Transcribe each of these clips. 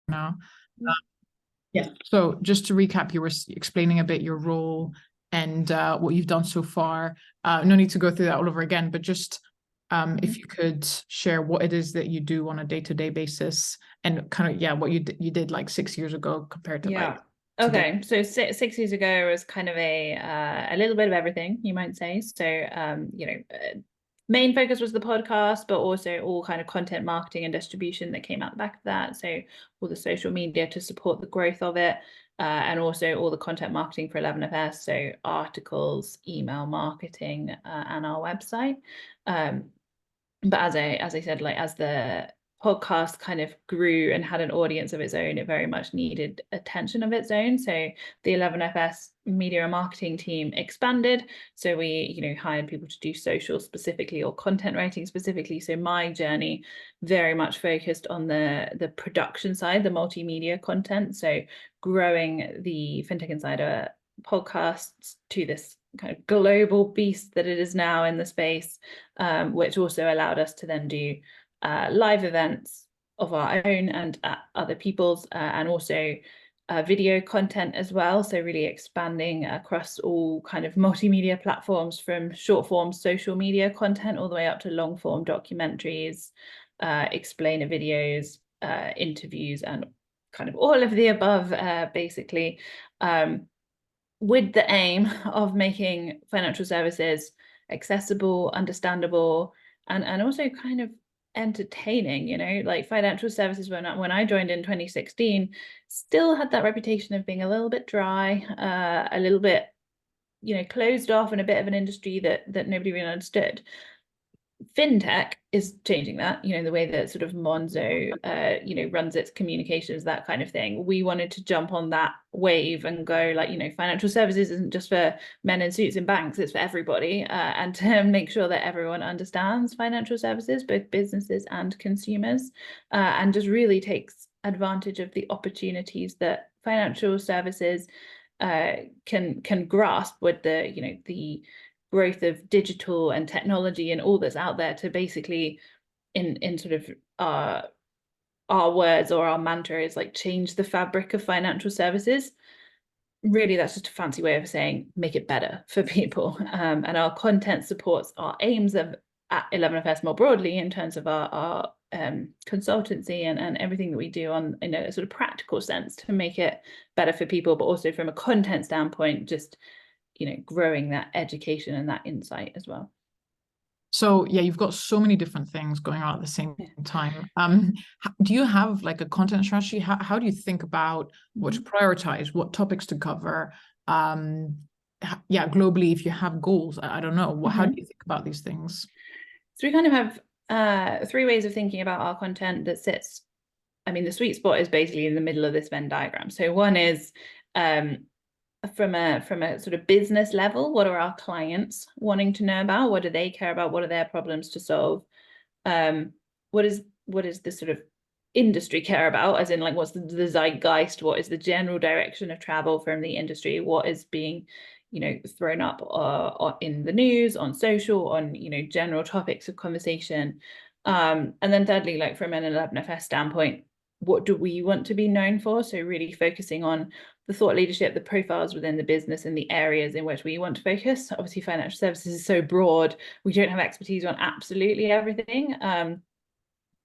now. Yeah. So just to recap, you were explaining a bit your role and what you've done so far. No need to go through that all over again, but just if you could share what it is that you do on a day-to-day basis and kind of, yeah, what you did like 6 years ago compared to like today. Okay, so 6 years ago was kind of a little bit of everything, you might say. So, main focus was the podcast, but also all kind of content marketing and distribution that came out the back of that. So all the social media to support the growth of it, and also all the content marketing for 11FS, so articles, email marketing, and our website. But as I said, like as the podcast kind of grew and had an audience of its own, it very much needed attention of its own. So the 11FS media and marketing team expanded. So we, hired people to do social specifically or content writing specifically. So my journey very much focused on the production side, the multimedia content. So growing the Fintech Insider podcasts to this kind of global beast that it is now in the space, which also allowed us to then do live events of our own and other people's, and also video content as well. So really expanding across all kind of multimedia platforms, from short form social media content all the way up to long form documentaries, explainer videos, interviews, and kind of all of the above, basically. With the aim of making financial services accessible, understandable, and also kind of entertaining. Like financial services, when I joined in 2016, still had that reputation of being a little bit dry, a little bit closed off, and a bit of an industry that nobody really understood. Fintech is changing that, the way that sort of Monzo, runs its communications, that kind of thing. We wanted to jump on that wave and go like, financial services isn't just for men in suits in banks, it's for everybody, and to make sure that everyone understands financial services, both businesses and consumers, and just really takes advantage of the opportunities that financial services can grasp with the growth of digital and technology and all that's out there, to basically in sort of our words, or our mantra is like change the fabric of financial services. Really, that's just a fancy way of saying make it better for people. And our content supports our aims at 11FS more broadly in terms of our consultancy and everything that we do in a sort of practical sense to make it better for people, but also from a content standpoint, just growing that education and that insight as well. So yeah, you've got so many different things going on at the same time. Do you have like a content strategy? How do you think about what to prioritize, what topics to cover? Globally, if you have goals, I don't know. How do you think about these things? So we kind of have 3 ways of thinking about our content that sits. I mean, the sweet spot is basically in the middle of this Venn diagram. So one is from a sort of business level, what are our clients wanting to know about? What do they care about? What are their problems to solve? What is the sort of industry care about, as in like what's the zeitgeist? What is the general direction of travel from the industry? What is being thrown up in the news, on social, on general topics of conversation? And then thirdly, like from an 11FS standpoint, what do we want to be known for? So really focusing on the thought leadership, the profiles within the business, and the areas in which we want to focus. Obviously, financial services is so broad, we don't have expertise on absolutely everything.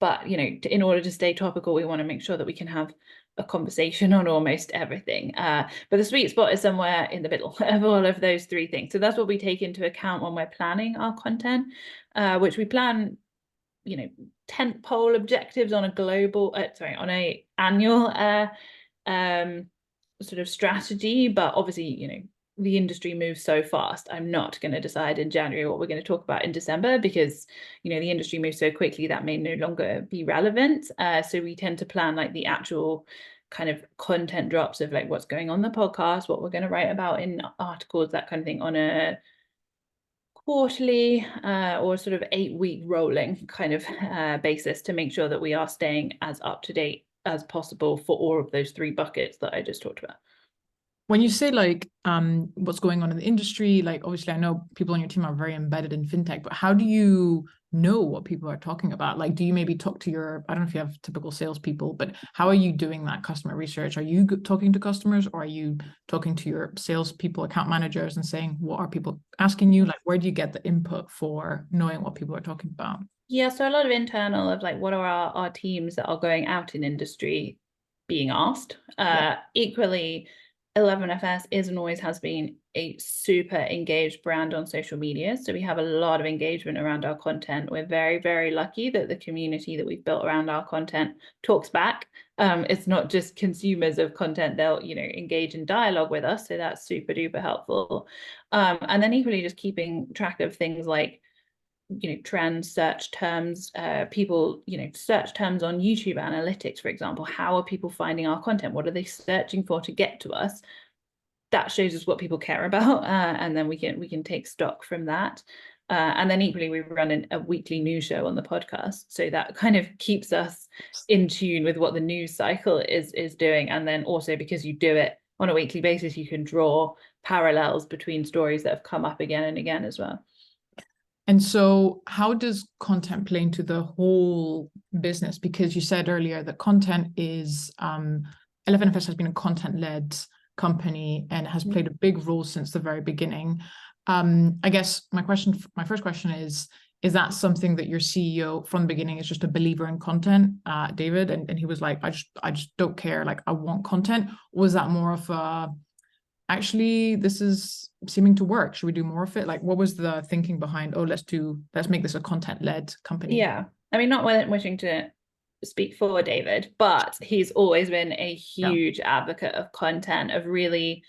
But in order to stay topical, we want to make sure that we can have a conversation on almost everything. But the sweet spot is somewhere in the middle of all of those 3 things. So that's what we take into account when we're planning our content, which we plan tentpole objectives on a annual sort of strategy. But obviously the industry moves so fast, I'm not going to decide in January what we're going to talk about in December, because the industry moves so quickly that may no longer be relevant. So we tend to plan like the actual kind of content drops of like what's going on the podcast, what we're going to write about in articles, that kind of thing, on a quarterly or sort of 8-week rolling kind of basis, to make sure that we are staying as up to date as possible for all of those 3 buckets that I just talked about. When you say like what's going on in the industry, like obviously I know people on your team are very embedded in fintech, but how do you know what people are talking about? Like, do you maybe talk to your, I don't know if you have typical salespeople, but how are you doing that customer research? Are you talking to customers, or are you talking to your salespeople, account managers, and saying, what are people asking you? Like, where do you get the input for knowing what people are talking about? Yeah, so a lot of internal of like, what are our teams that are going out in industry being asked? Equally, 11FS is and always has been a super engaged brand on social media. So we have a lot of engagement around our content. We're very, very lucky that the community that we've built around our content talks back. It's not just consumers of content, they'll, engage in dialogue with us. So that's super duper helpful. And then equally just keeping track of things like trends, search terms, people, search terms on YouTube analytics, for example. How are people finding our content? What are they searching for to get to us? That shows us what people care about, and then we can take stock from that. And then equally, we run a weekly news show on the podcast, so that kind of keeps us in tune with what the news cycle is doing. And then also, because you do it on a weekly basis, you can draw parallels between stories that have come up again and again as well. And so how does content play into the whole business? Because you said earlier that content is, 11FS has been a content-led company and has played a big role since the very beginning. I guess my first question is that something that your CEO from the beginning is just a believer in content, David? And he was like, I just don't care, like I want content? Or was that more of a, actually, this is seeming to work, should we do more of it? Like, what was the thinking behind, let's make this a content-led company? Yeah, I mean, not wishing to speak for David, but he's always been a huge advocate of content, of really,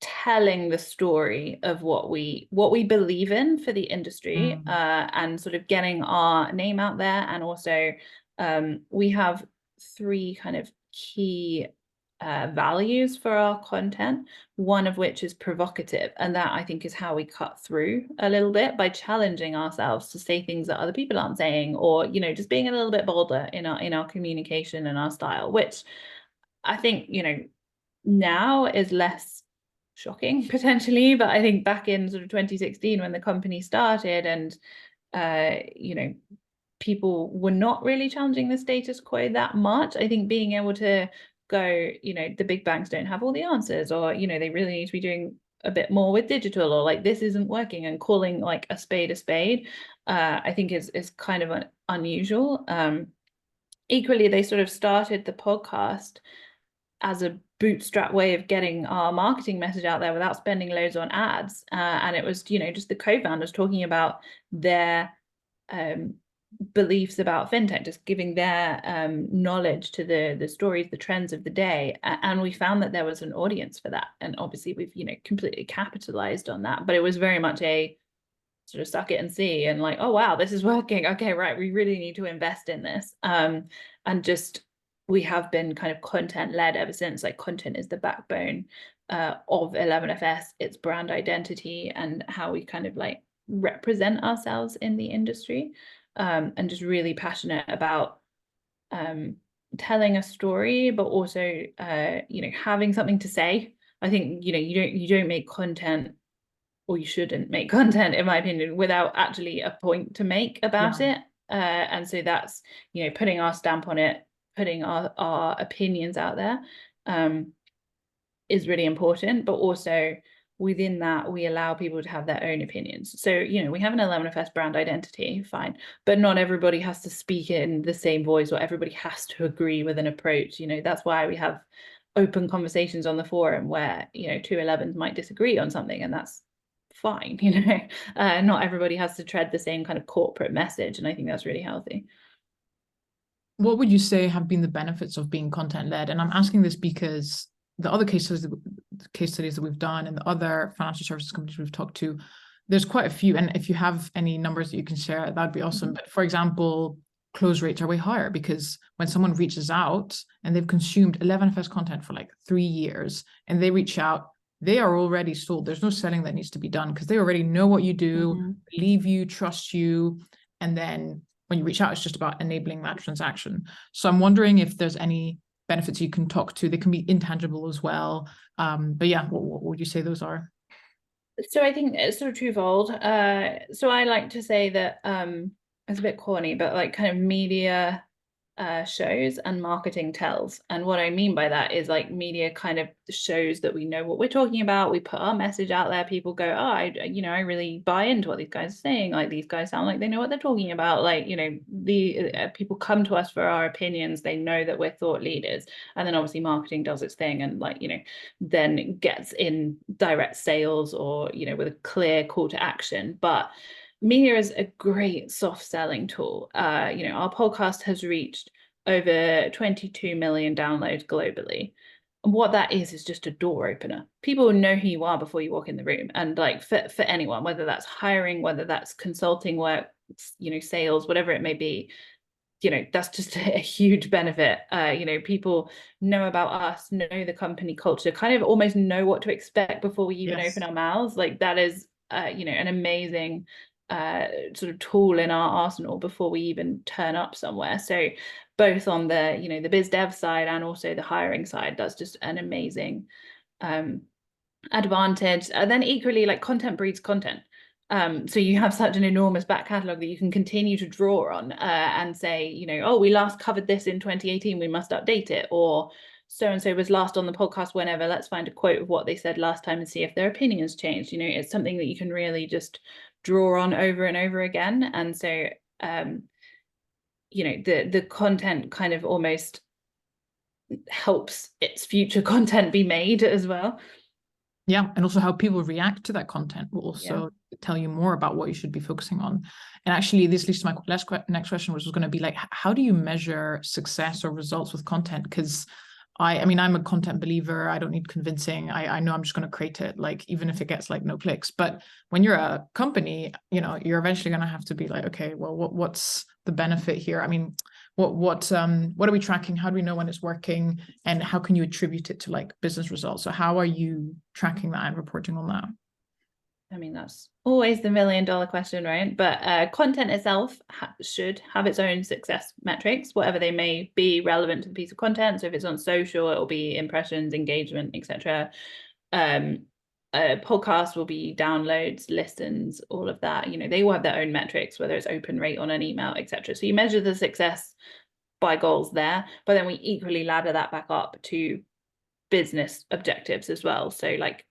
telling the story of what we believe in for the industry, and sort of getting our name out there. And also, we have 3 kind of key values for our content, one of which is provocative, and that I think is how we cut through a little bit, by challenging ourselves to say things that other people aren't saying, or just being a little bit bolder in our communication and our style, which I think now is less shocking potentially, but I think back in sort of 2016 when the company started, and people were not really challenging the status quo that much. I think being able to go, the big banks don't have all the answers, or they really need to be doing a bit more with digital, or like this isn't working, and calling like a spade, I think is kind of unusual. Equally, they sort of started the podcast as a bootstrap way of getting our marketing message out there without spending loads on ads, and it was just the co-founders talking about their beliefs about fintech, just giving their knowledge to the stories, the trends of the day. And we found that there was an audience for that, and obviously we've completely capitalized on that, but it was very much a sort of suck it and see, and like, oh wow, this is working, okay, right, we really need to invest in this. And just, we have been kind of content led ever since. Like, content is the backbone of 11FS, its brand identity, and how we kind of like represent ourselves in the industry. And just really passionate about telling a story, but also having something to say. I think you don't make content, or you shouldn't make content, in my opinion, without actually a point to make about it. And so that's putting our stamp on it, putting our opinions out there, is really important. But also within that, we allow people to have their own opinions. So, we have an 11FS brand identity, fine, but not everybody has to speak in the same voice, or everybody has to agree with an approach. That's why we have open conversations on the forum where, 211s might disagree on something, and that's fine. Not everybody has to tread the same kind of corporate message. And I think that's really healthy. What would you say have been the benefits of being content-led? And I'm asking this because the other case studies that we've done, and the other financial services companies we've talked to, there's quite a few. And if you have any numbers that you can share, that'd be awesome. But for example, close rates are way higher, because when someone reaches out and they've consumed 11FS content for like 3 years, and they reach out, they are already sold. There's no selling that needs to be done, because they already know what you do, believe you, trust you. And then when you reach out, it's just about enabling that transaction. So I'm wondering if there's any benefits you can talk to. They can be intangible as well. But yeah, what would you say those are? So I think it's sort of twofold. So I like to say that it's a bit corny, but like kind of media shows and marketing tells. And what I mean by that is like media kind of shows that we know what we're talking about. We put our message out there. People go, oh, I really buy into what these guys are saying. Like these guys sound like they know what they're talking about. Like, the people come to us for our opinions. They know that we're thought leaders. And then obviously marketing does its thing and like, then gets in direct sales or, with a clear call to action. But media is a great soft selling tool. Our podcast has reached over 22 million downloads globally. And what that is just a door opener. People know who you are before you walk in the room. And like for anyone, whether that's hiring, whether that's consulting work, sales, whatever it may be, that's just a huge benefit. People know about us, know the company culture, kind of almost know what to expect before we even open our mouths. Like that is, an amazing sort of tool in our arsenal before we even turn up somewhere. So both on the, the biz dev side and also the hiring side, that's just an amazing advantage. And then equally, like content breeds content. So you have such an enormous back catalogue that you can continue to draw on and say, oh, we last covered this in 2018, we must update it. Or so-and-so was last on the podcast whenever, let's find a quote of what they said last time and see if their opinion has changed. It's something that you can really just draw on over and over again. And so, the content kind of almost helps its future content be made as well. Yeah, and also how people react to that content will also tell you more about what you should be focusing on. And actually, this leads to my next question, which was going to be like, how do you measure success or results with content? Because I mean, I'm a content believer. I don't need convincing. I know I'm just going to create it, like even if it gets like no clicks. But when you're a company, you're eventually going to have to be like, okay, well, what's the benefit here? I mean, what are we tracking? How do we know when it's working? And how can you attribute it to like business results? So how are you tracking that and reporting on that? I mean, that's always the $1 million question, right? But content itself should have its own success metrics, whatever they may be relevant to the piece of content. So if it's on social, it will be impressions, engagement, etc. A podcast will be downloads, listens, all of that. They all have their own metrics, whether it's open rate on an email, etc. So you measure the success by goals there, but then we equally ladder that back up to business objectives as well. So like,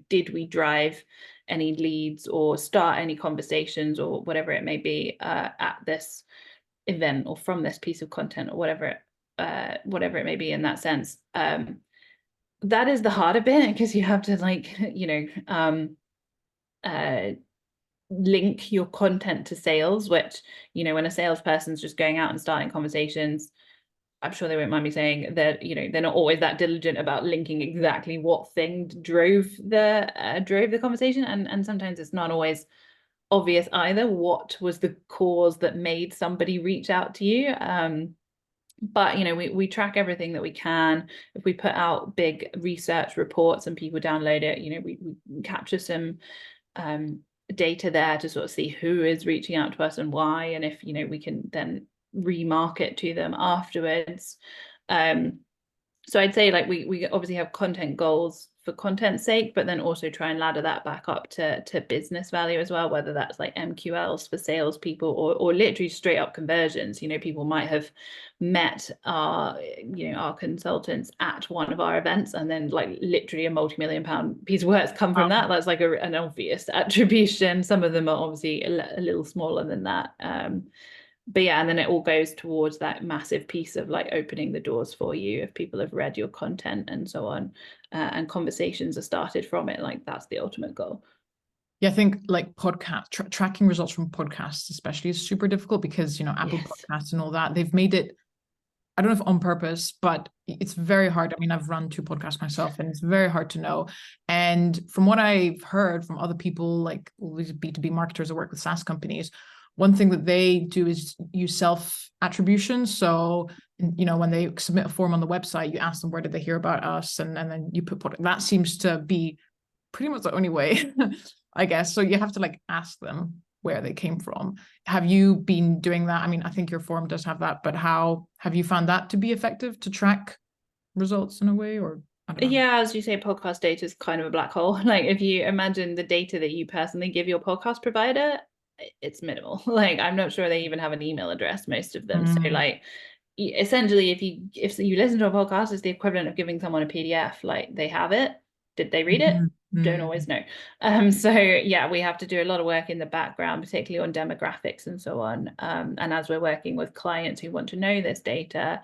did we drive any leads or start any conversations or whatever it may be at this event or from this piece of content or whatever it may be in that sense. That is the harder bit because you have to like, link your content to sales, which, when a salesperson's just going out and starting conversations, I'm sure they won't mind me saying that, they're not always that diligent about linking exactly what thing drove the conversation. And sometimes it's not always obvious either what was the cause that made somebody reach out to you. But we track everything that we can. If we put out big research reports and people download it, we capture some data there to sort of see who is reaching out to us and why, and if we can then remarket to them afterwards. So I'd say like we obviously have content goals for content's sake, but then also try and ladder that back up to business value as well, whether that's like MQLs for salespeople or literally straight up conversions. People might have met our consultants at one of our events and then like literally a multi-million-pound piece of work's come from that. That's like an obvious attribution. Some of them are obviously a little smaller than that. But yeah, and then it all goes towards that massive piece of like opening the doors for you if people have read your content and so on, and conversations are started from it. Like that's the ultimate goal. Yeah, I think like podcast tracking results from podcasts especially is super difficult because Apple Podcasts and all that, they've made it, I don't know if on purpose, but it's very hard. I mean, I've run 2 podcasts myself and it's very hard to know. And from what I've heard from other people, like all these B2B marketers that work with SaaS companies, one thing that they do is use self-attribution. So, when they submit a form on the website, you ask them, where did they hear about us? And then you put that seems to be pretty much the only way, I guess. So you have to like ask them where they came from. Have you been doing that? I mean, I think your form does have that, but how have you found that to be effective to track results in a way? Or I don't know. Yeah, as you say, podcast data is kind of a black hole. Like if you imagine the data that you personally give your podcast provider, it's minimal. Like I'm not sure they even have an email address, most of them. So like essentially if you listen to a podcast, it's the equivalent of giving someone a PDF. Like they have it. Did they read it? Don't always know. So yeah, we have to do a lot of work in the background, particularly on demographics and so on. And as we're working with clients who want to know this data,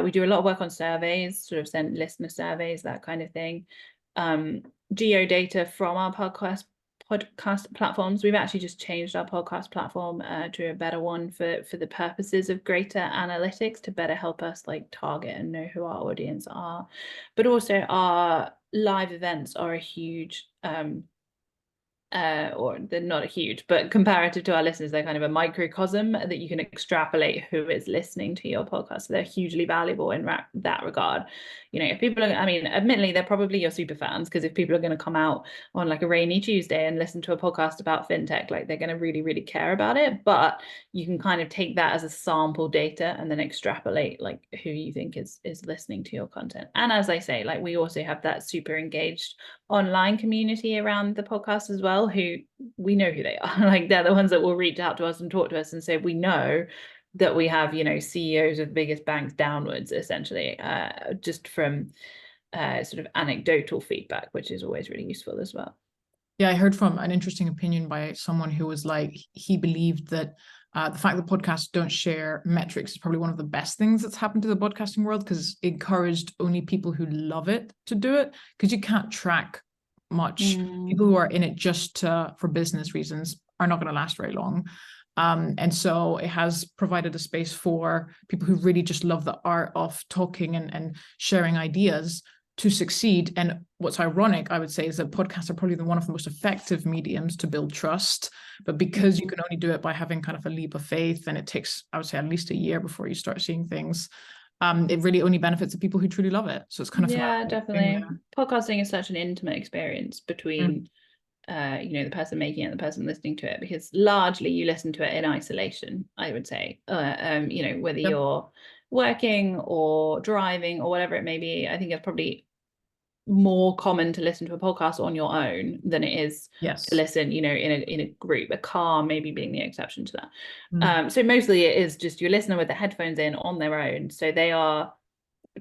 we do a lot of work on surveys, sort of send listener surveys, that kind of thing. Geo data from our podcast platforms. We've actually just changed our podcast platform to a better one for the purposes of greater analytics, to better help us like target and know who our audience are. But also our live events are a huge or they're not a huge, but comparative to our listeners, they're kind of a microcosm that you can extrapolate who is listening to your podcast. So they're hugely valuable in that regard. You know, if people are, I mean, admittedly, they're probably your super fans, because if people are going to come out on like a rainy Tuesday and listen to a podcast about fintech, like they're going to really, really care about it. But you can kind of take that as a sample data and then extrapolate like who you think is listening to your content. And as I say, like we also have that super engaged online community around the podcast as well, who we know who they are. Like they're the ones that will reach out to us and talk to us, and so we know that we have, you know, CEOs of the biggest banks downwards, essentially, just from sort of anecdotal feedback, which is always really useful as well. Yeah, I heard from an interesting opinion by someone who was like, he believed that the fact that podcasts don't share metrics is probably one of the best things that's happened to the podcasting world, because it encouraged only people who love it to do it, because you can't track much. People who are in it just for business reasons are not going to last very long. And so it has provided a space for people who really just love the art of talking and sharing ideas to succeed. And what's ironic, I would say, is that podcasts are probably one of the most effective mediums to build trust. But because you can only do it by having kind of a leap of faith, and it takes, I would say, at least a year before you start seeing things, it really only benefits the people who truly love it. So it's kind of definitely. Podcasting is such an intimate experience between you know, the person making it and the person listening to it, because largely you listen to it in isolation, I would say. You know, whether you're working or driving or whatever it may be, I think it's probably more common to listen to a podcast on your own than it is to listen, you know, in a group. A car maybe being the exception to that. So mostly it is just your listener with the headphones in on their own, so they are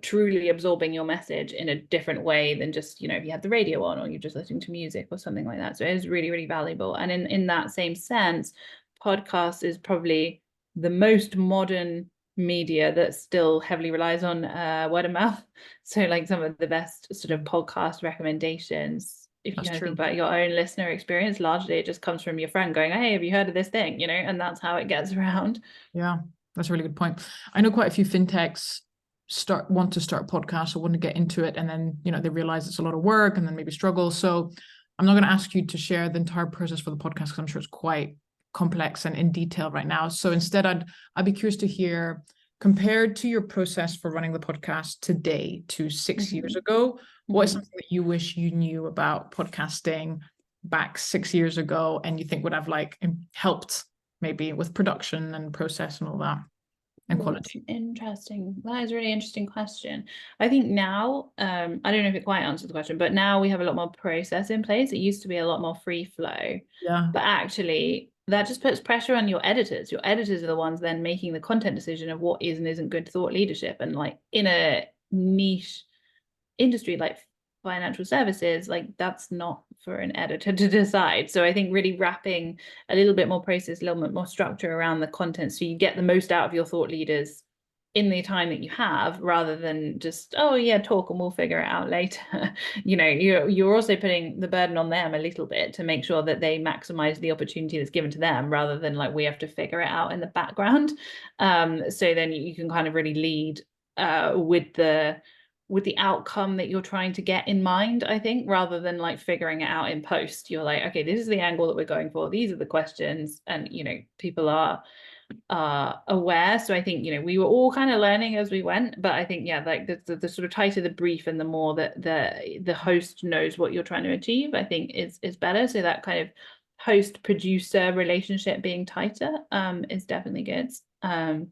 truly absorbing your message in a different way than just, you know, if you had the radio on or you're just listening to music or something like that. So it is really, really valuable. And in that same sense, podcast is probably the most modern media that still heavily relies on word of mouth. So like some of the best sort of podcast recommendations, if you kind of think about your own listener experience, largely it just comes from your friend going, hey, have you heard of this thing? You know, and that's how it gets around. Yeah, that's a really good point. I know quite a few fintechs want to start podcasts or want to get into it, and then, you know, they realize it's a lot of work and then maybe struggle. So I'm not going to ask you to share the entire process for the podcast, because I'm sure it's quite complex and in detail right now. So instead, I'd be curious to hear, compared to your process for running the podcast today to 6 years ago, what is something that you wish you knew about podcasting back 6 years ago and you think would have like helped maybe with production and process and all that? And quality. Interesting. That is a really interesting question. I think now, I don't know if it quite answers the question, but now we have a lot more process in place. It used to be a lot more free flow. Yeah. But actually, that just puts pressure on your editors. Your editors are the ones then making the content decision of what is and isn't good thought leadership. And like in a niche industry like financial services, like that's not for an editor to decide. So I think really wrapping a little bit more process, a little bit more structure around the content, so you get the most out of your thought leaders in the time that you have, rather than just, oh yeah, talk and we'll figure it out later. You know, you're also putting the burden on them a little bit to make sure that they maximize the opportunity that's given to them, rather than like we have to figure it out in the background. So then you can kind of really lead with the outcome that you're trying to get in mind, I think, rather than like figuring it out in post. You're like, okay, this is the angle that we're going for, these are the questions, and you know, people are aware. So I think, you know, we were all kind of learning as we went, but I think, yeah, like the sort of tighter the brief and the more that the host knows what you're trying to achieve, I think is better. So that kind of host producer relationship being tighter is definitely good. And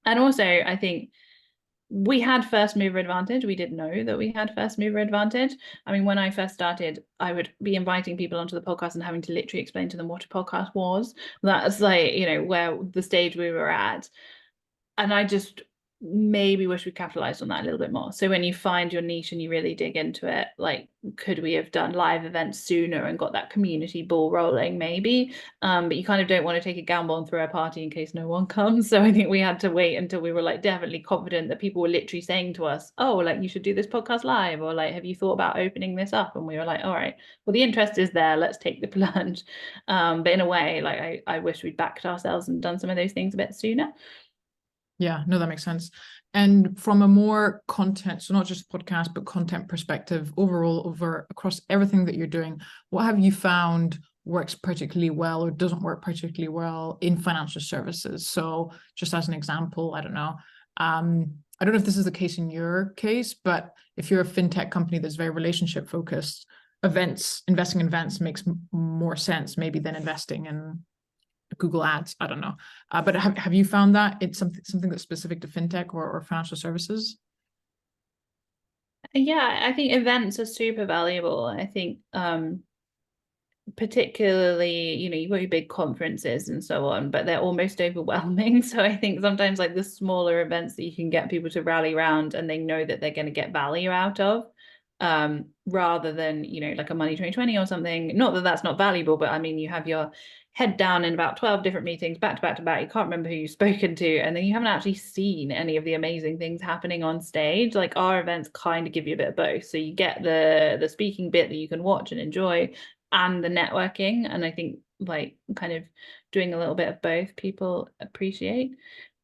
also I think we had first mover advantage. We did know that we had first mover advantage. I mean, when I first started, I would be inviting people onto the podcast and having to literally explain to them what a podcast was. That's like, you know, where the stage we were at. And I just maybe wish we capitalized on that a little bit more. So when you find your niche and you really dig into it, like, could we have done live events sooner and got that community ball rolling? Maybe. But you kind of don't want to take a gamble and throw a party in case no one comes. So I think we had to wait until we were like definitely confident that people were literally saying to us, oh, like, you should do this podcast live, or like, have you thought about opening this up? And we were like, all right, well, the interest is there, let's take the plunge. But in a way, like, I wish we'd backed ourselves and done some of those things a bit sooner. Yeah, no, that makes sense. And from a more content, so not just podcast, but content perspective overall, across everything that you're doing, what have you found works particularly well or doesn't work particularly well in financial services? So just as an example, I don't know. I don't know if this is the case in your case, but if you're a fintech company that's very relationship focused, investing in events makes more sense maybe than investing in Google Ads. I don't know. But have you found that it's something that's specific to fintech or financial services? Yeah, I think events are super valuable. I think particularly, you know, you've got your big conferences and so on, but they're almost overwhelming. So I think sometimes like the smaller events that you can get people to rally around and they know that they're going to get value out of, rather than, you know, like a Money 2020 or something. Not that that's not valuable, but I mean, you have your head down in about 12 different meetings back to back to back. You can't remember who you've spoken to, and then you haven't actually seen any of the amazing things happening on stage. Like, our events kind of give you a bit of both. So you get the speaking bit that you can watch and enjoy, and the networking. And I think like kind of doing a little bit of both people appreciate.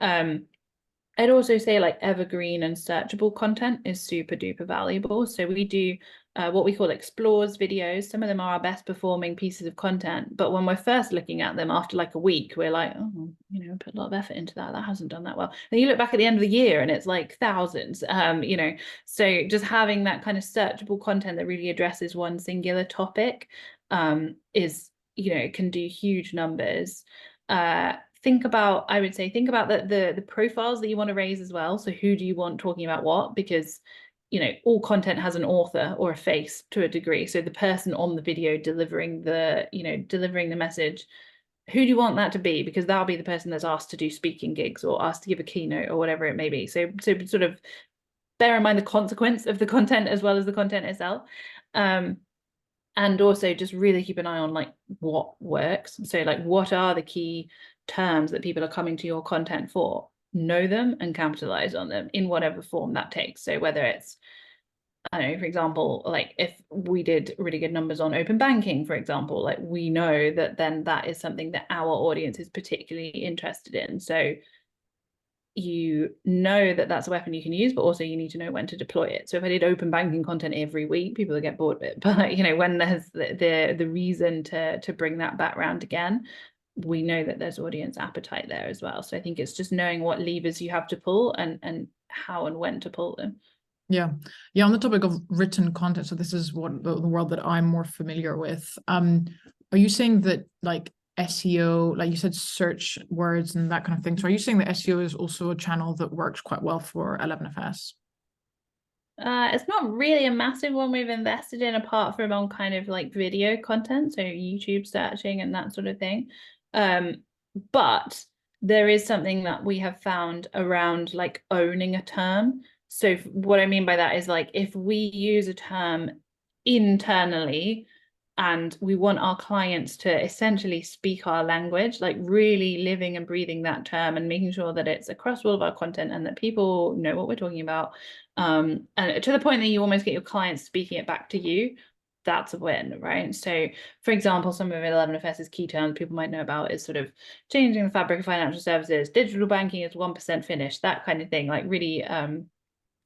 I'd also say like evergreen and searchable content is super duper valuable. So we do what we call explores videos. Some of them are our best performing pieces of content, but when we're first looking at them after like a week, we're like, oh, you know, put a lot of effort into that. That hasn't done that well. And you look back at the end of the year and it's like thousands, you know. So just having that kind of searchable content that really addresses one singular topic is, you know, it can do huge numbers. I would say think about the profiles that you want to raise as well. So who do you want talking about what? Because, you know, all content has an author or a face to a degree. So the person on the video delivering the message, who do you want that to be? Because that'll be the person that's asked to do speaking gigs or asked to give a keynote or whatever it may be. So sort of bear in mind the consequence of the content as well as the content itself. And also just really keep an eye on like what works. So like, what are the key terms that people are coming to your content for? Know them and capitalize on them in whatever form that takes. So whether it's, I don't know, for example, like if we did really good numbers on open banking, for example, like we know that then that is something that our audience is particularly interested in. So you know that that's a weapon you can use, but also you need to know when to deploy it. So if I did open banking content every week, people would get bored of it. But you know, when there's the reason to bring that back round again, we know that there's audience appetite there as well. So I think it's just knowing what levers you have to pull and how and when to pull them. Yeah. On the topic of written content, so this is what the world that I'm more familiar with. Are you saying that like SEO, like you said, search words and that kind of thing? So are you saying that SEO is also a channel that works quite well for 11FS? It's not really a massive one we've invested in, apart from on kind of like video content, so YouTube searching and that sort of thing. But there is something that we have found around like owning a term. So what I mean by that is like, if we use a term internally and we want our clients to essentially speak our language, like really living and breathing that term and making sure that it's across all of our content and that people know what we're talking about, and to the point that you almost get your clients speaking it back to you, that's a win, right? So for example, some of 11FS's key terms people might know about is sort of changing the fabric of financial services, digital banking is 1% finished, that kind of thing. Like really,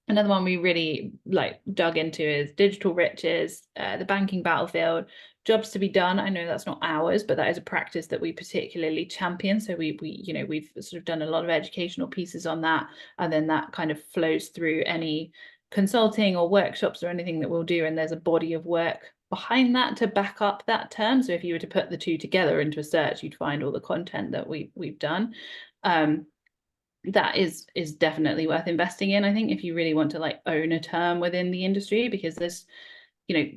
another one we really like dug into is digital riches, the banking battlefield, jobs to be done. I know that's not ours, but that is a practice that we particularly champion. So we you know, we've sort of done a lot of educational pieces on that, and then that kind of flows through any consulting or workshops or anything that we'll do, and there's a body of work behind that to back up that term. So if you were to put the two together into a search, you'd find all the content that we've done. that is definitely worth investing in, I think, if you really want to like own a term within the industry, because there's, you know,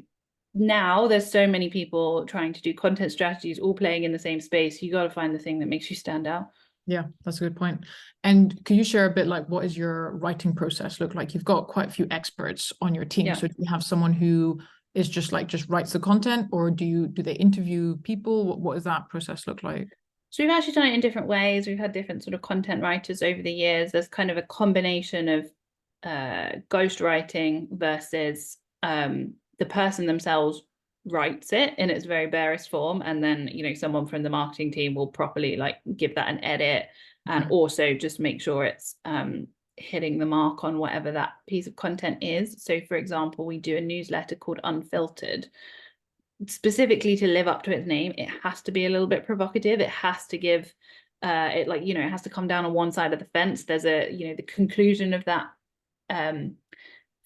now there's so many people trying to do content strategies all playing in the same space. You got to find the thing that makes you stand out. Yeah, that's a good point. And can you share a bit like what is your writing process look like? You've got quite a few experts on your team. Yeah. So do you have someone who is just writes the content, or do they interview people? What does that process look like? So we've actually done it in different ways. We've had different sort of content writers over the years. There's kind of a combination of ghostwriting versus the person themselves writes it in its very barest form, and then, you know, someone from the marketing team will properly like give that an edit and also just make sure it's hitting the mark on whatever that piece of content is. So for example, we do a newsletter called Unfiltered. Specifically to live up to its name, it has to be a little bit provocative. It has to give it, like, you know, it has to come down on one side of the fence. There's a, you know, the conclusion of that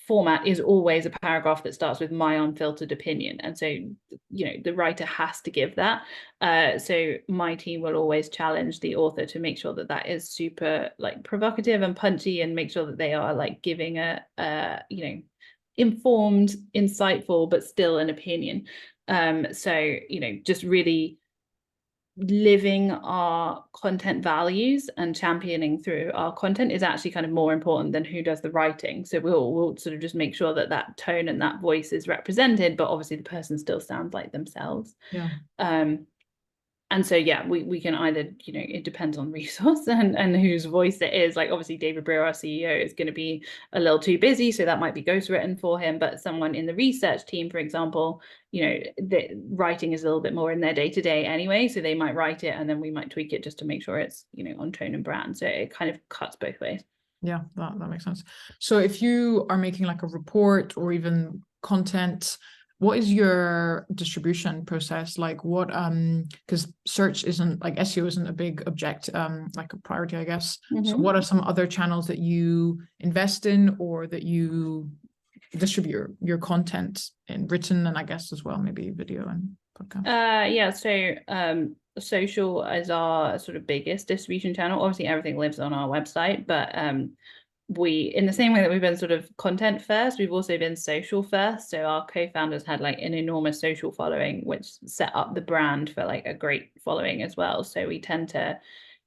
format is always a paragraph that starts with my unfiltered opinion, and so, you know, the writer has to give that. So my team will always challenge the author to make sure that that is super like provocative and punchy, and make sure that they are like giving a you know, informed, insightful, but still an opinion. So, you know, just really living our content values and championing through our content is actually kind of more important than who does the writing. So we'll sort of just make sure that that tone and that voice is represented, but obviously the person still sounds like themselves. Yeah. And so, yeah, we can either, you know, it depends on resource and whose voice it is. Like, obviously, David Brewer, our CEO, is going to be a little too busy, so that might be ghostwritten for him. But someone in the research team, for example, you know, the writing is a little bit more in their day-to-day anyway, so they might write it and then we might tweak it just to make sure it's, you know, on tone and brand. So it kind of cuts both ways. Yeah, that makes sense. So if you are making like a report or even content, what is your distribution process like? What because search isn't, like, SEO isn't a big object, like a priority, I guess. So what are some other channels that you invest in or that you distribute your content in, written and I guess as well maybe video and podcast? Yeah, so social is our sort of biggest distribution channel. Obviously everything lives on our website, but we, in the same way that we've been sort of content first, we've also been social first. So our co-founders had like an enormous social following, which set up the brand for like a great following as well. So we tend to,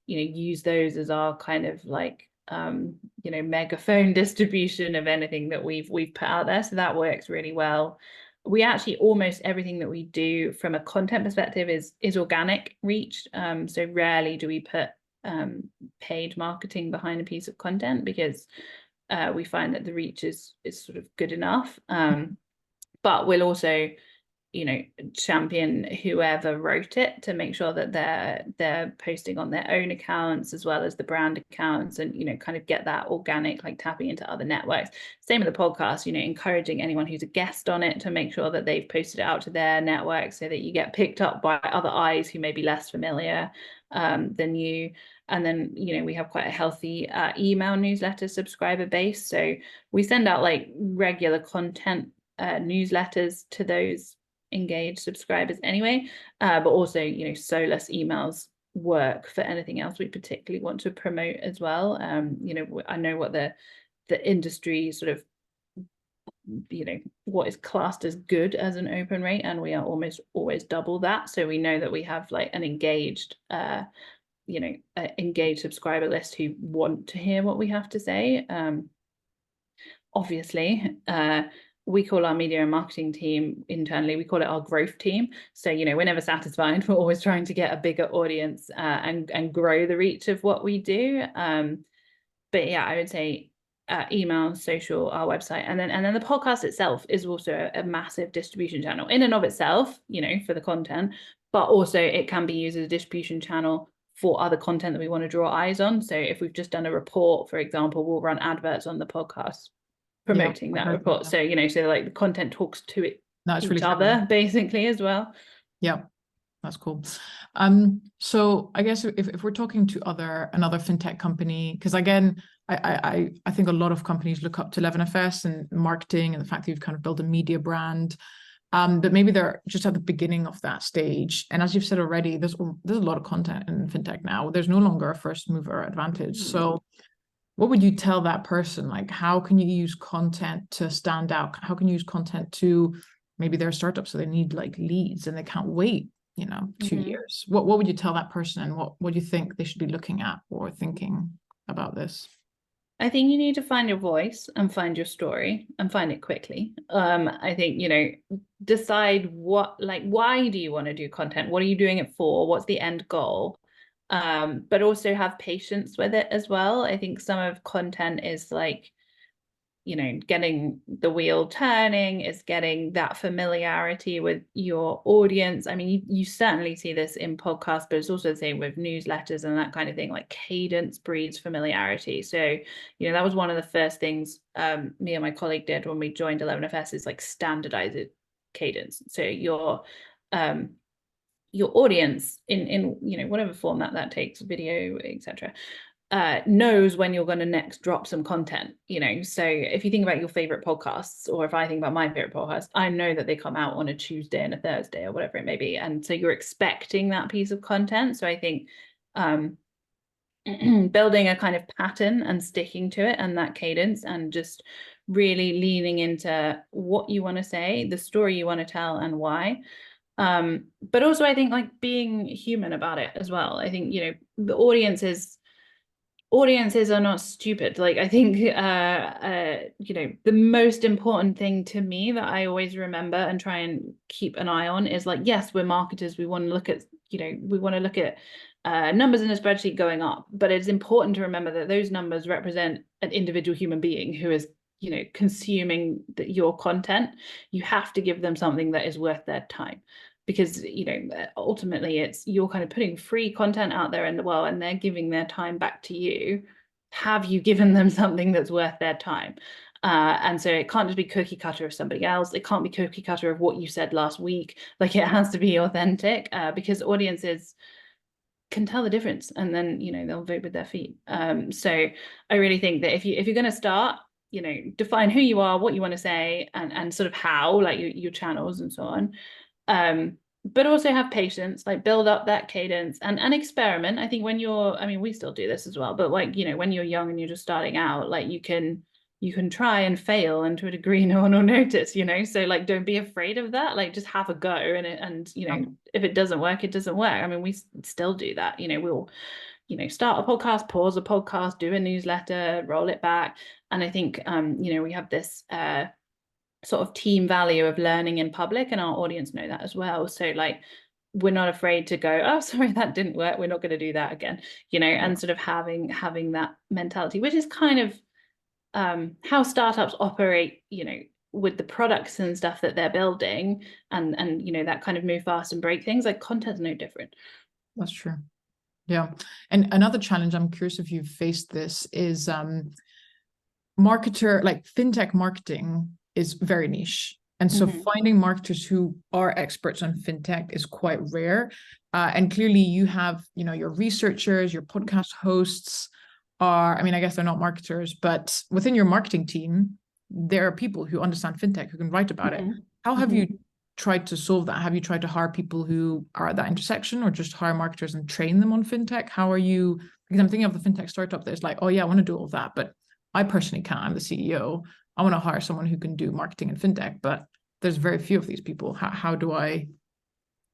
you know, use those as our kind of like you know, megaphone distribution of anything that we've put out there. So that works really well. We actually, almost everything that we do from a content perspective is organic reach. So rarely do we put paid marketing behind a piece of content, because we find that the reach is sort of good enough. But we'll also, you know, champion whoever wrote it to make sure that they're posting on their own accounts as well as the brand accounts, and, you know, kind of get that organic, like tapping into other networks. Same with the podcast, you know, encouraging anyone who's a guest on it to make sure that they've posted it out to their network so that you get picked up by other eyes who may be less familiar than you. And then, you know, we have quite a healthy email newsletter subscriber base. So we send out like regular content newsletters to those engaged subscribers anyway, but also, you know, solus emails work for anything else we particularly want to promote as well. You know, I know what the industry sort of, you know, what is classed as good as an open rate, and we are almost always double that. So we know that we have like an engaged you know, engaged subscriber list who want to hear what we have to say. Obviously, we call our media and marketing team internally, we call it our growth team. So, you know, we're never satisfied. We're always trying to get a bigger audience and grow the reach of what we do. But yeah, I would say email, social, our website, and then the podcast itself is also a massive distribution channel in and of itself, you know, for the content, but also it can be used as a distribution channel for other content that we want to draw eyes on. So if we've just done a report, for example, we'll run adverts on the podcast promoting that report. So, you know, so like the content talks to it, each other basically as well. Yeah, that's cool. So I guess if we're talking to another fintech company, because again, I think a lot of companies look up to 11FS and marketing and the fact that you've kind of built a media brand. but maybe they're just at the beginning of that stage. And as you've said already, there's a lot of content in fintech now. There's no longer a first mover advantage. So what would you tell that person? Like, how can you use content to stand out? How can you use content to, maybe they're a startup, so they need like leads and they can't wait, 2 years. What would you tell that person, and what do you think they should be looking at or thinking about this? I think you need to find your voice and find your story and find it quickly. I think, decide why do you want to do content? What are you doing it for? What's the end goal? But also have patience with it as well. I think some of content is like, getting the wheel turning, is getting that familiarity with your audience. I mean, you certainly see this in podcasts, but it's also the same with newsletters and that kind of thing. Like cadence breeds familiarity. So, that was one of the first things me and my colleague did when we joined 11FS, is like standardize it cadence. So your audience in whatever form that takes, video, etc., knows when you're going to next drop some content. So if you think about your favorite podcasts, or if I think about my favorite podcast, I know that they come out on a Tuesday and a Thursday or whatever it may be, and so you're expecting that piece of content. So I think building a kind of pattern and sticking to it, and that cadence, and just really leaning into what you want to say, the story you want to tell, and why. But also I think like being human about it as well. I think the audiences are not stupid. Like, I think the most important thing to me that I always remember and try and keep an eye on is like, yes, we're marketers, we want to look at numbers in a spreadsheet going up, but it's important to remember that those numbers represent an individual human being who is consuming your content. You have to give them something that is worth their time, because ultimately you're kind of putting free content out there in the world, and they're giving their time back to you. Have you given them something that's worth their time? And so it can't just be cookie cutter of somebody else. It can't be cookie cutter of what you said last week. Like, it has to be authentic, because audiences can tell the difference, and then they'll vote with their feet. So I really think that if you're going to start, define who you are, what you want to say, and sort of how, like your channels and so on. But also have patience, like build up that cadence and experiment. I think when we still do this as well, but like, when you're young and you're just starting out, like you can try and fail, and to a degree no one will notice, so like don't be afraid of that. Like, just have a go, and if it doesn't work, it doesn't work. I mean, we still do that. We'll start a podcast, pause a podcast, do a newsletter, roll it back. And I think we have this sort of team value of learning in public, and our audience know that as well. So like, we're not afraid to go, oh, sorry, that didn't work, we're not going to do that again, and sort of having that mentality, which is kind of how startups operate, with the products and stuff that they're building, and that kind of move fast and break things. Like, content's no different. That's true. Yeah. And another challenge, I'm curious if you've faced this, is fintech marketing is very niche. And so finding marketers who are experts on fintech is quite rare. And clearly you have, your researchers, your podcast hosts are, I guess they're not marketers, but within your marketing team, there are people who understand fintech, who can write about it. How have you tried to solve that? Have you tried to hire people who are at that intersection, or just hire marketers and train them on fintech? How are you, because I'm thinking of the fintech startup that's like, oh yeah, I want to do all of that, but I personally can't, I'm the CEO. I want to hire someone who can do marketing and fintech, but there's very few of these people. How do I,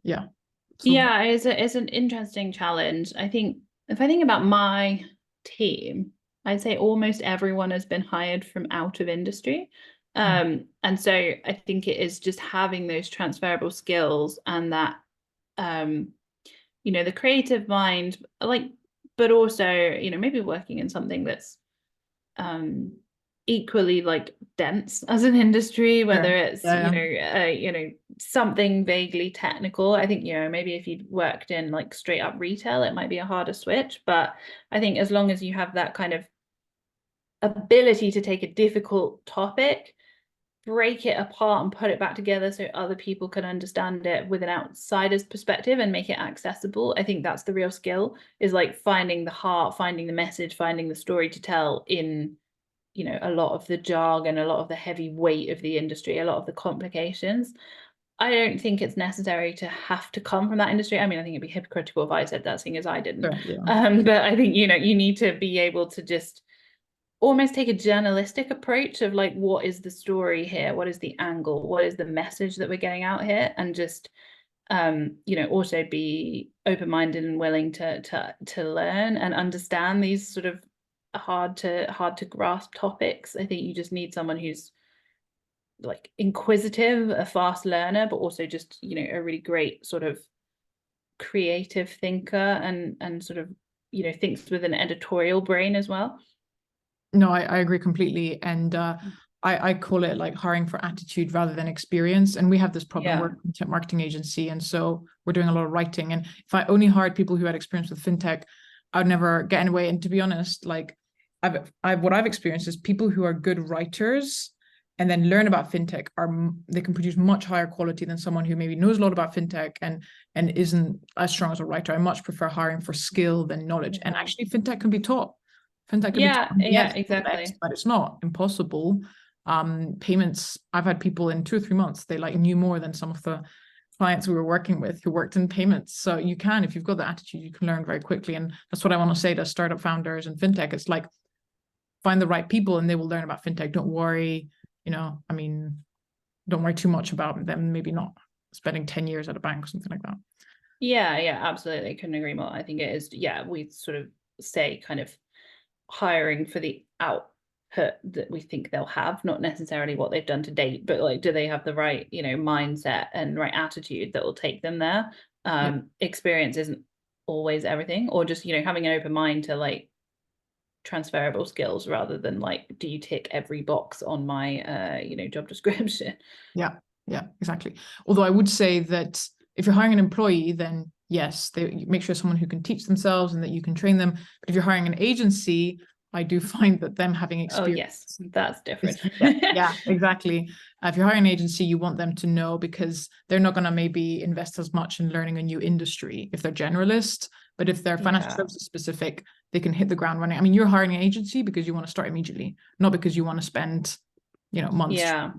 it's an interesting challenge. I think if I think about my team, I'd say almost everyone has been hired from out of industry. And so I think it is just having those transferable skills, and that the creative mind, like, but also maybe working in something that's equally like dense as an industry, whether it's something vaguely technical. I think maybe if you'd worked in like straight up retail, it might be a harder switch, but I think as long as you have that kind of ability to take a difficult topic, break it apart and put it back together so other people can understand it with an outsider's perspective and make it accessible, I think that's the real skill, is like finding the heart, finding the message, finding the story to tell in a lot of the jargon, a lot of the heavy weight of the industry, a lot of the complications. I don't think it's necessary to have to come from that industry. I mean, I think it'd be hypocritical if I said that, seeing as I didn't. Sure, yeah. But I think, you need to be able to just almost take a journalistic approach of like, what is the story here? What is the angle? What is the message that we're getting out here? And just, also be open-minded and willing to learn and understand these sort of hard to grasp topics. I think you just need someone who's like inquisitive, a fast learner, but also just, a really great sort of creative thinker and sort of, thinks with an editorial brain as well. No, I agree completely. And I call it like hiring for attitude rather than experience. And we have this problem. Yeah. We're a content marketing agency. And so we're doing a lot of writing. And if I only hired people who had experience with fintech, I would never get anyway. And to be honest, like what I've experienced is people who are good writers and then learn about fintech they can produce much higher quality than someone who maybe knows a lot about fintech and isn't as strong as a writer. I much prefer hiring for skill than knowledge. And actually fintech can be taught. Fintech can be taught. Yeah, exactly. But it's not impossible. Payments, I've had people in 2 or 3 months, they like knew more than some of the clients we were working with who worked in payments. So you can, if you've got the attitude, you can learn very quickly. And that's what I want to say to startup founders and fintech. It's like, find the right people and they will learn about fintech. Don't worry, don't worry too much about them maybe not spending 10 years at a bank or something like that. Yeah, absolutely. Couldn't agree more. I think it is, we sort of say kind of hiring for the output that we think they'll have, not necessarily what they've done to date, but like, do they have the right, mindset and right attitude that will take them there? Experience isn't always everything, or just, having an open mind to like transferable skills rather than like, do you tick every box on my job description? Yeah, exactly. Although I would say that if you're hiring an employee, then yes, they make sure someone who can teach themselves and that you can train them. But if you're hiring an agency, I do find that them having experience. Oh yes, that's different. Yeah, exactly. If you're hiring an agency, you want them to know, because they're not going to maybe invest as much in learning a new industry if they're generalist. But if they're financial services specific, they can hit the ground running. I mean, you're hiring an agency because you want to start immediately, not because you want to spend, months. Yeah.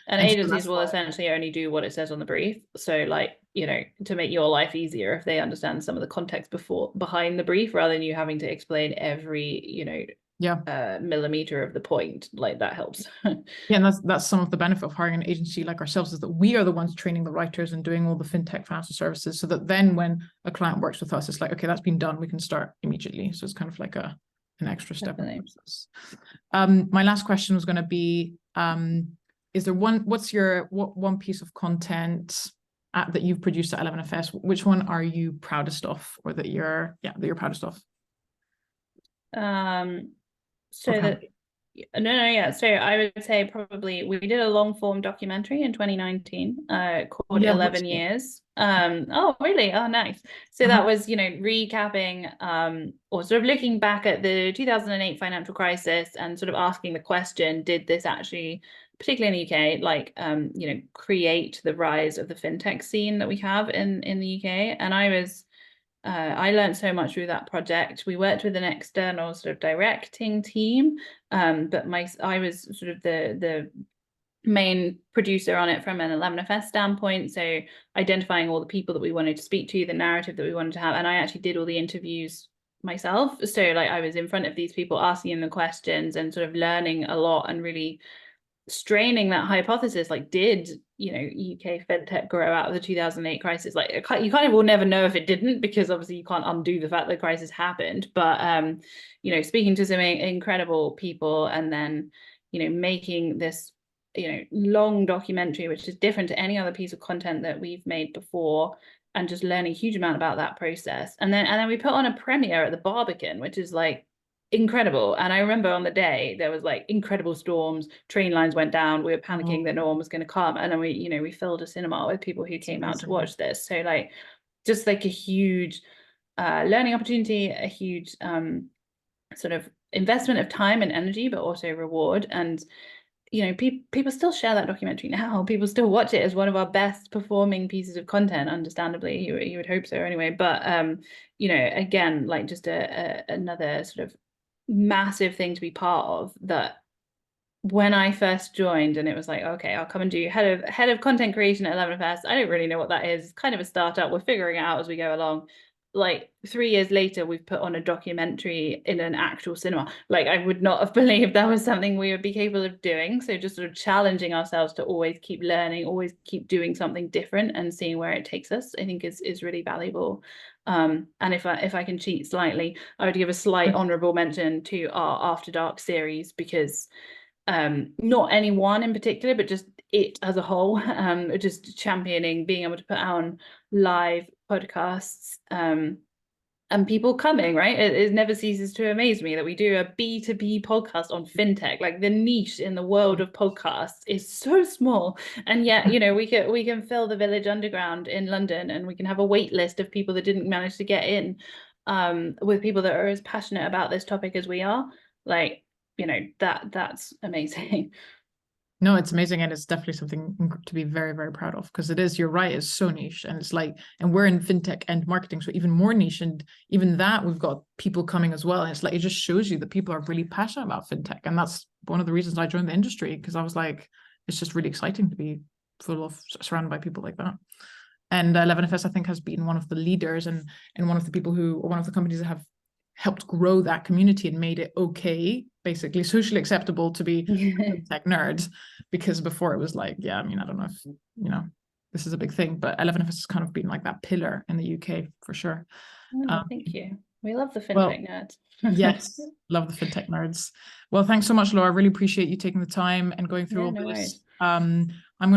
And agencies will essentially only do what it says on the brief. So like, to make your life easier, if they understand some of the context behind the brief, rather than you having to explain every, millimeter of the point, like that helps. Yeah, and that's some of the benefit of hiring an agency like ourselves, is that we are the ones training the writers and doing all the fintech financial services, so that then when a client works with us, it's like, okay, that's been done, we can start immediately. So it's kind of like an extra step in the process. My last question was going to be, is there one piece of content that you've produced at 11FS? Which one are you proudest of, or that you're proudest of? So I would say probably we did a long form documentary in 2019 called 11 Years. Oh really? Oh nice. So that was, recapping or sort of looking back at the 2008 financial crisis and sort of asking the question, did this actually, particularly in the UK, like create the rise of the fintech scene that we have in the UK? And I learned so much through that project. We worked with an external sort of directing team, but I was sort of the main producer on it from an 11FS standpoint. So identifying all the people that we wanted to speak to, the narrative that we wanted to have, and I actually did all the interviews myself. So like I was in front of these people asking them the questions and sort of learning a lot and really straining that hypothesis, like, did UK fintech grow out of the 2008 crisis? Like you kind of will never know if it didn't, because obviously you can't undo the fact that the crisis happened. But speaking to some incredible people and then making this long documentary, which is different to any other piece of content that we've made before, and just learning a huge amount about that process. And then we put on a premiere at the Barbican, which is like incredible. And I remember on the day there was like incredible storms, train lines went down, we were panicking that no one was going to come, and then we filled a cinema with people who came out to watch this. So like just like a huge learning opportunity, a huge sort of investment of time and energy, but also reward. And people still share that documentary now. People still watch it as one of our best performing pieces of content, understandably. You would hope so anyway. But again, like just another sort of massive thing to be part of, that when I first joined, and it was like, okay, I'll come and do head of content creation at 11FS. I don't really know what that is. Kind of a startup. We're figuring it out as we go along. Like 3 years later, we've put on a documentary in an actual cinema. Like I would not have believed that was something we would be capable of doing. So just sort of challenging ourselves to always keep learning, always keep doing something different and seeing where it takes us, I think is really valuable. And if I can cheat slightly, I would give a slight honorable mention to our After Dark series, because not anyone in particular, but just it as a whole, just championing being able to put on live podcasts, and people coming, right? It never ceases to amaze me that we do a B2B podcast on fintech. Like the niche in the world of podcasts is so small, and yet, you know, we can fill the Village Underground in London, and we can have a wait list of people that didn't manage to get in, with people that are as passionate about this topic as we are. Like, you know, that's amazing. No, it's amazing, and it's definitely something to be very, very proud of, because it is, you're right, it's so niche, and it's like, and we're in fintech and marketing, so even more niche, and even that we've got people coming as well, and it's like, it just shows you that people are really passionate about fintech, and that's one of the reasons I joined the industry, because I was like, it's just really exciting to be full of, surrounded by people like that. And 11FS, I think, has been one of the leaders and one of the people who, or one of the companies that have helped grow that community and made it okay, basically socially acceptable to be tech nerds, because before it was like, yeah, I mean, I don't know if, you know, this is a big thing, but 11FS has kind of been like that pillar in the UK for sure. Oh, thank you. We love the fintech nerds. Yes, love the fintech nerds. Well, thanks so much, Laura. I really appreciate you taking the time and going through all no this. worries.